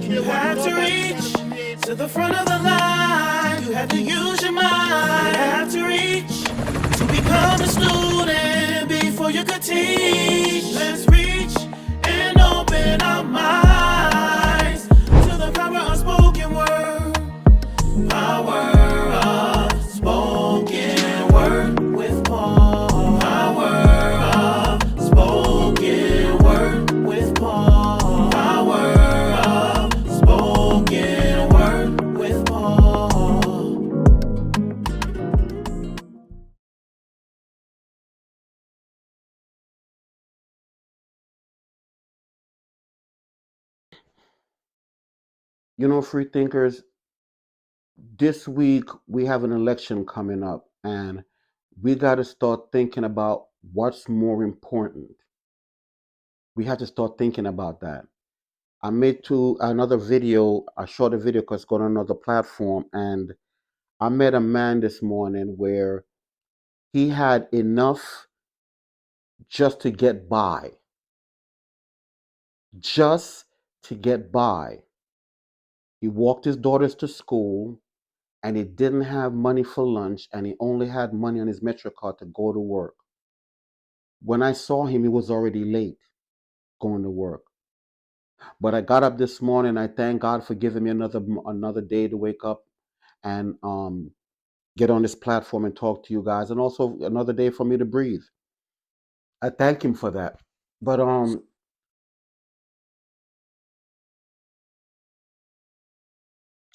You had to reach to the front of the line. You had to use your mind. You had to reach to become a student before you could teach. Let's reach and open our minds to the power of spoken word. Power of spoken word with Paul. Power of spoken word with Paul. Power of spoken word with Paul. You know, free thinkers, this week we have an election coming up, and we got to start thinking about what's more important. We have to start thinking about that. I made to another video, a shorter video because it's going on another platform, and I met a man this morning where he had enough just to get by, just to get by. He walked his daughters to school, and he didn't have money for lunch, and he only had money on his Metro card to go to work. When I saw him, he was already late going to work. But I got up this morning. I thank God for giving me another day to wake up and get on this platform and talk to you guys, and also another day for me to breathe. I thank Him for that. But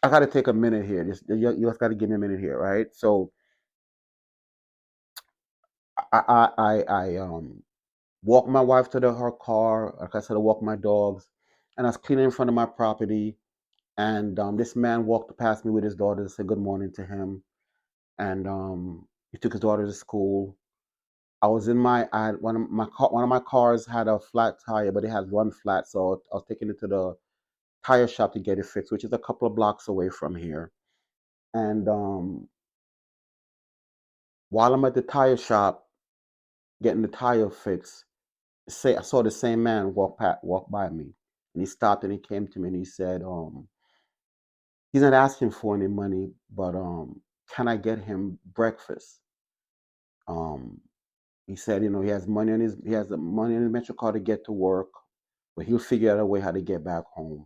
I got to take a minute here. You just got to give me a minute here, right? So I walked my wife to her car. Like I said, I walked my dogs, and I was cleaning in front of my property. And this man walked past me with his daughter to say good morning to him. And he took his daughter to school. I was in one of my cars had a flat tire, but it had run flat, so I was taking it to the tire shop to get it fixed, which is a couple of blocks away from here. And while I'm at the tire shop getting the tire fixed, say I saw the same man walk by me, and he stopped and he came to me and he said, he's not asking for any money, but can I get him breakfast? Um, he said, he has the money in his Metro card to get to work, but he'll figure out a way how to get back home.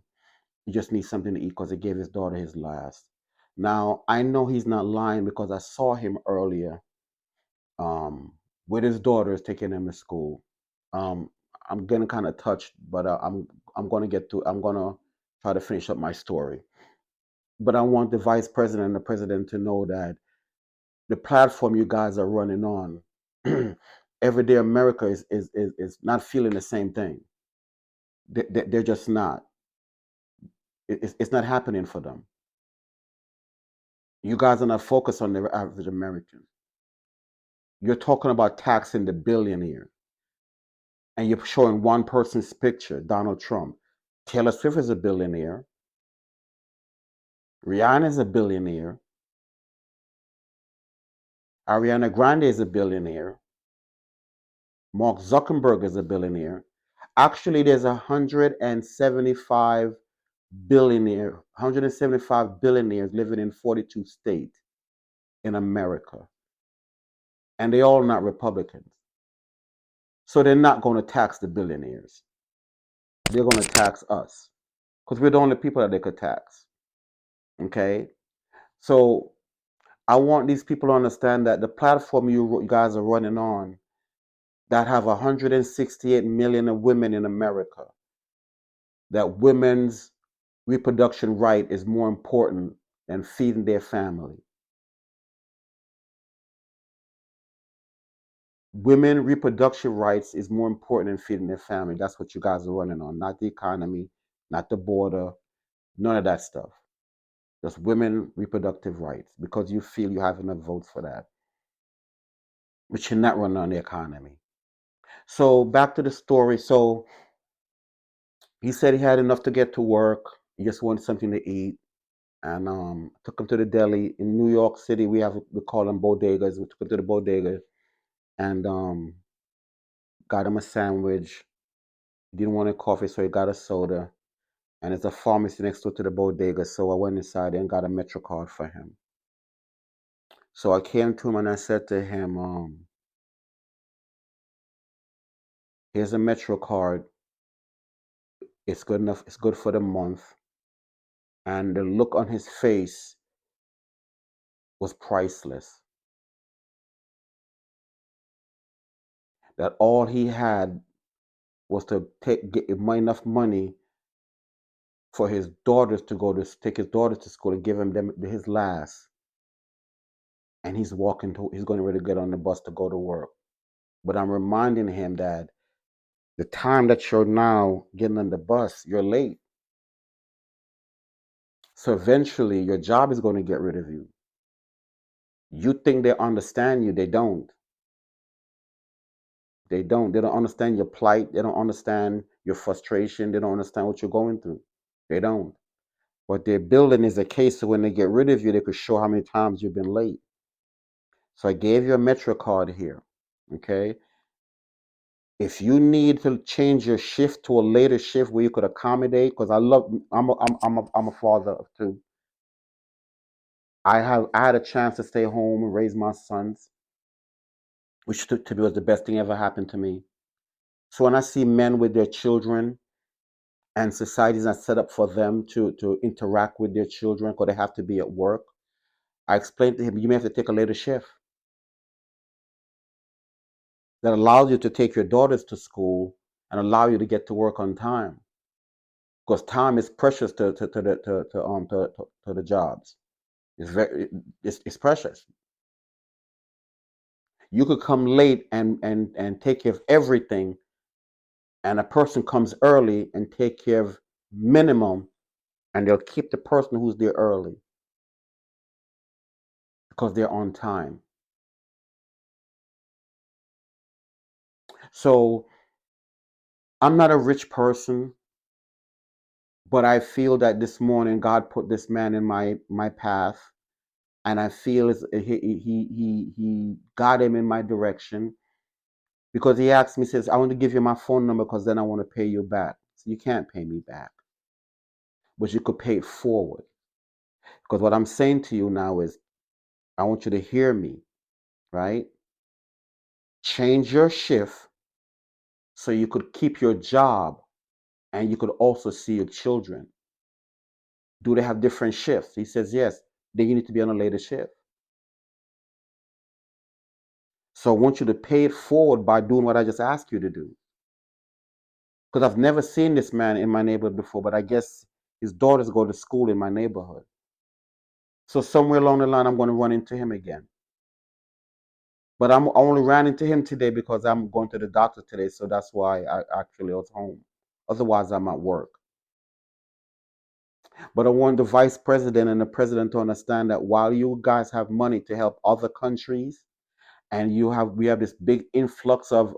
He just needs something to eat because he gave his daughter his last. Now I know he's not lying because I saw him earlier um, with his daughters taking them to school. Um, I'm getting kind of touched, but I'm gonna get to I'm gonna try to finish up my story. But I want the vice president and the president to know that the platform you guys are running on, everyday America is not feeling the same thing. They're just not. It's not happening for them. You guys are not focused on the average American. You're talking about taxing the billionaire, and you're showing one person's picture, Donald Trump. Taylor Swift is a billionaire. Rihanna is a billionaire. Ariana Grande is a billionaire. Mark Zuckerberg is a billionaire. Actually, there's 175 billionaires living in 42 states in America, and they're all not Republicans. So they're not going to tax the billionaires. They're going to tax us because we're the only people that they could tax. Okay, so I want these people to understand that the platform you guys are running on that have 168 million of women in America, that women's reproduction right is more important than feeding their family. Women reproduction rights is more important than feeding their family. That's what you guys are running on, not the economy, not the border, none of that stuff. Just women reproductive rights because you feel you have enough votes for that, but you're not running on the economy. So back to the story. So he said he had enough to get to work. He just wanted something to eat, and took him to the deli in New York City. We call them bodegas. We took him to the bodega and got him a sandwich. He didn't want a coffee, so he got a soda. and there's a pharmacy next door to the bodega. So I went inside and got a Metro card for him. So I came to him and I said to him, here's a Metro card. It's good enough. It's good for the month. And the look on his face was priceless. That all he had was to get enough money for his daughters to take his daughters to school and give them his last. And he's he's going ready to get on the bus to go to work. But I'm reminding him that the time that you're now getting on the bus, you're late. So eventually your job is going to get rid of you. You think they understand you, they don't. They don't. They don't understand your plight. They don't understand your frustration. They don't understand what you're going through. They don't. What they're building is a case so when they get rid of you, they could show how many times you've been late. So I gave you a Metro card here. Okay. If you need to change your shift to a later shift where you could accommodate, because I'm a father of two. I had a chance to stay home and raise my sons, which to me was the best thing ever happened to me. So when I see men with their children and societies are set up for them to interact with their children because they have to be at work, I explained to him, you may have to take a later shift that allows you to take your daughters to school and allow you to get to work on time. Because time is precious to the jobs. It's precious. You could come late and take care of everything, and a person comes early and take care of minimum, and they'll keep the person who's there early because they're on time. So I'm not a rich person, but I feel that this morning God put this man in my path, and I feel he got him in my direction because he asked me, says, I want to give you my phone number because then I want to pay you back. So you can't pay me back, but you could pay it forward. Because what I'm saying to you now is, I want you to hear me, right? Change your shift so you could keep your job and you could also see your children. Do they have different shifts? He says, yes. Then you need to be on a later shift. So I want you to pay it forward by doing what I just asked you to do. Because I've never seen this man in my neighborhood before, but I guess his daughters go to school in my neighborhood. So somewhere along the line, I'm going to run into him again. But I only ran into him today because I'm going to the doctor today, so that's why I actually was home. Otherwise, I'm at work. But I want the vice president and the president to understand that while you guys have money to help other countries, and we have this big influx of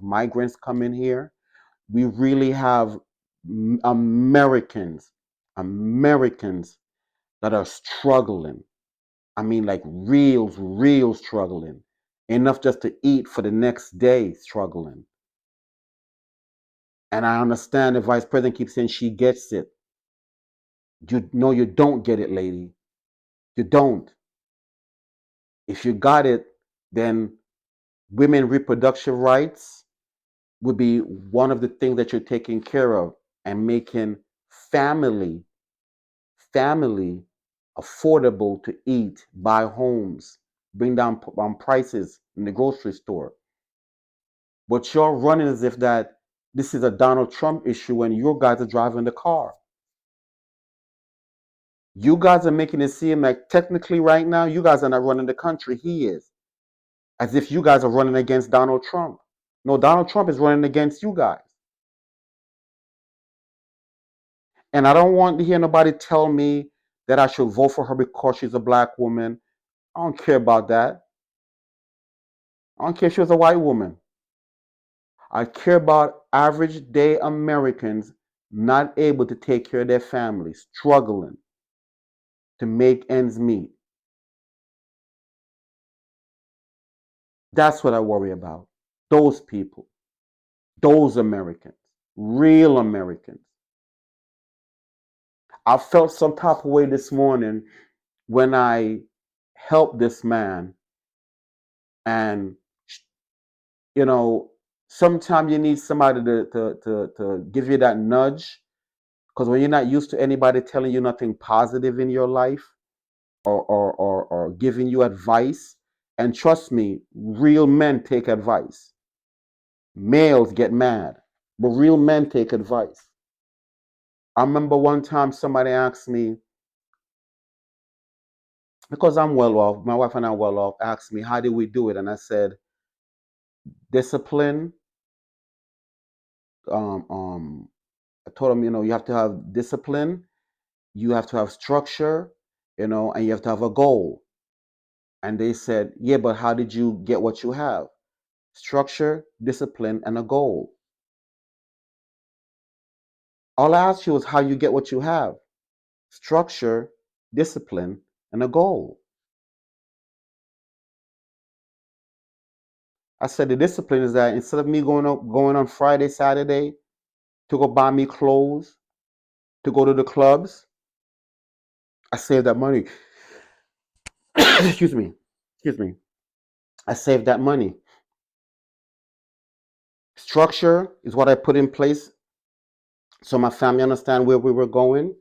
migrants coming here, we really have Americans that are struggling. I mean, like real struggling. Enough just to eat for the next day, struggling. And I understand the vice president keeps saying she gets it. You know, you don't get it, lady. You don't. If you got it, then women reproductive rights would be one of the things that you're taking care of and making family family affordable to eat, buy homes, bring down prices in the grocery store. But you're running as if that this is a Donald Trump issue when your guys are driving the car. You guys are making it seem like technically right now you guys are not running the country. He is. As if you guys are running against Donald Trump. No, Donald Trump is running against you guys. And I don't want to hear nobody tell me that I should vote for her because she's a black woman. I don't care about that. I don't care if she was a white woman. I care about average day Americans not able to take care of their families, struggling to make ends meet. That's what I worry about. Those people, those Americans, real Americans. I felt some type of way this morning when I helped this man. And you know, sometimes you need somebody to give you that nudge, because when you're not used to anybody telling you nothing positive in your life, or giving you advice. And trust me, real men take advice. Males get mad, but real men take advice. I remember one time somebody asked me, because I'm well off, my wife and I are well off, asked me, how do we do it? And I said, discipline. I told them, you have to have discipline, you have to have structure, and you have to have a goal. And they said, yeah, but how did you get what you have? Structure, discipline, and a goal. All I ask you is how you get what you have. Structure, discipline, and a goal. I said the discipline is that instead of me going on Friday, Saturday to go buy me clothes, to go to the clubs, I save that money. Excuse me. Excuse me. I save that money. Structure is what I put in place so my family understand where we were going.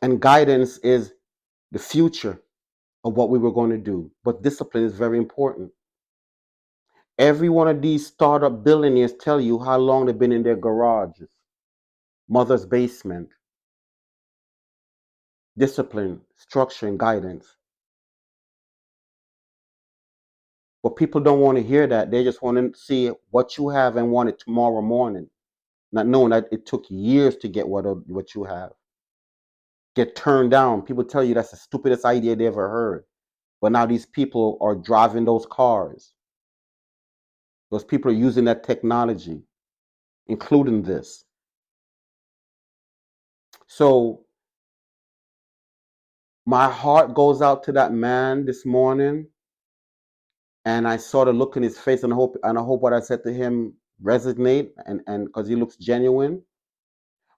And guidance is the future of what we were going to do. But discipline is very important. Every one of these startup billionaires tell you how long they've been in their garages, mother's basement. Discipline, structure, and guidance. But people don't want to hear that. They just want to see what you have and want it tomorrow morning, not knowing that it took years to get what you have. Get turned down. People tell you that's the stupidest idea they ever heard. But now these people are driving those cars. Those people are using that technology, including this. So my heart goes out to that man this morning, and I saw the look in his face, and I hope what I said to him resonate, and because he looks genuine.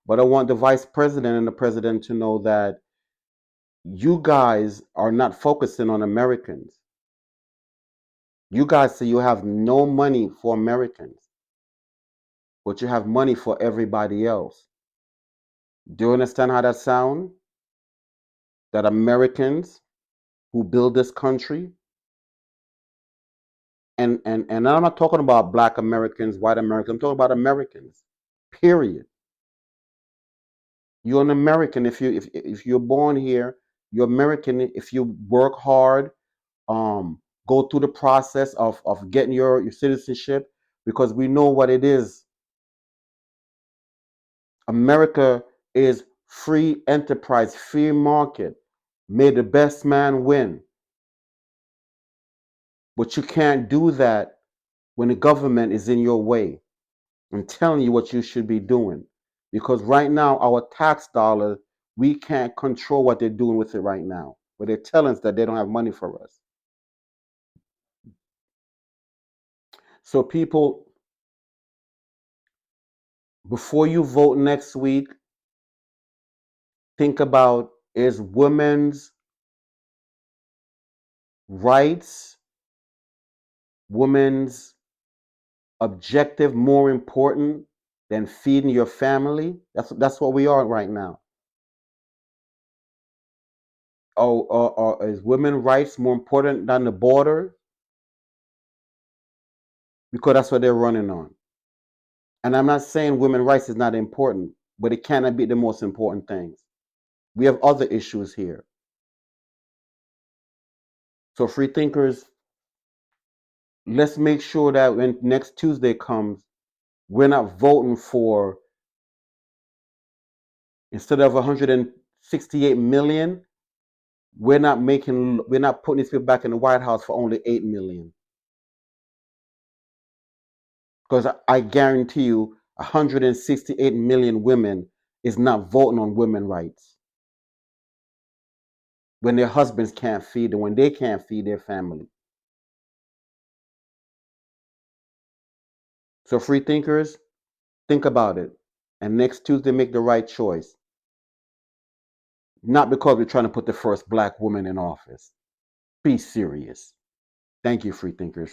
But I want the vice president and the president to know that you guys are not focusing on Americans. You guys say you have no money for Americans, but you have money for everybody else. Do you understand how that sounds? That Americans who build this country, and I'm not talking about black Americans, white Americans, I'm talking about Americans, period. You're an American if you're born here. You're American if you work hard, um, go through the process of getting your citizenship, because we know what it is. America is free enterprise, free market. May the best man win. But you can't do that when the government is in your way and telling you what you should be doing. Because right now, our tax dollar, we can't control what they're doing with it right now. But they're telling us that they don't have money for us. So people, before you vote next week, think about, is women's rights, women's objective more important than feeding your family? That's what we are right now. Or is women's rights more important than the border? Because that's what they're running on. And I'm not saying women's rights is not important, but it cannot be the most important things. We have other issues here. So free thinkers, let's make sure that when next Tuesday comes, we're not voting for, instead of 168 million, we're not putting these people back in the White House for only 8 million. Because I guarantee you 168 million women is not voting on women's rights when their husbands can't feed them, when they can't feed their family. So free thinkers, think about it. And next Tuesday, make the right choice. Not because we're trying to put the first black woman in office. Be serious. Thank you, free thinkers.